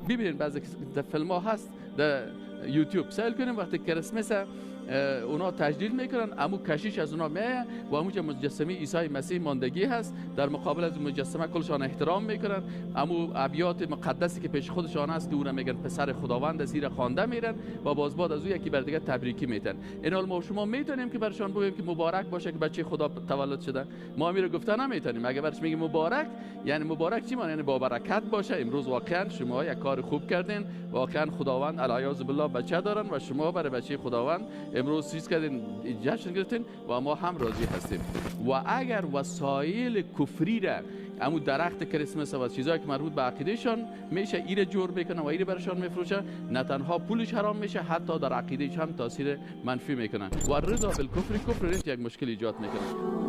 ببینید بعضی فیلم ها هست در یوتیوب سیل کنیم وقتی کریسمس اونا تجلیل میکنن، امو کشیش از اونا میایه و امو مجسمه عیسی مسیح ماندگی هست، در مقابل از مجسمه کلشان احترام میکنن، امو ابیات مقدسی که پیش خودشان هست که اونا میگن پسر خداوند زیر خوانده میرن و باز بعد از او یکی بر دیگه تبریکی میتن. این حال ما شما میتونیم که برشان بگیم که مبارک باشه که بچه خدا تولد شده؟ ما میره گفته نمیتونیم. اگه برش میگیم مبارک، یعنی مبارک چی معنی؟ یعنی با برکت باشه، امروز واقعا شما یک کار خوب کردین، واقعا خداوند علیاذ بالله بچه دارن و شما برای بچه خداوند امروز چیز کردین، جشن گرفتین و ما هم راضی هستیم. و اگر وسایل کفری را همون درخت کریسمس و چیزایی که مربوط به عقیدهشان میشه ایره جور میکنه و ایره برشان میفروشه، نه تنها پولش حرام میشه، حتی در عقیدهش هم تاثیر منفی میکنه و رضا بالکفر، کفر یک مشکل ایجاد میکنه.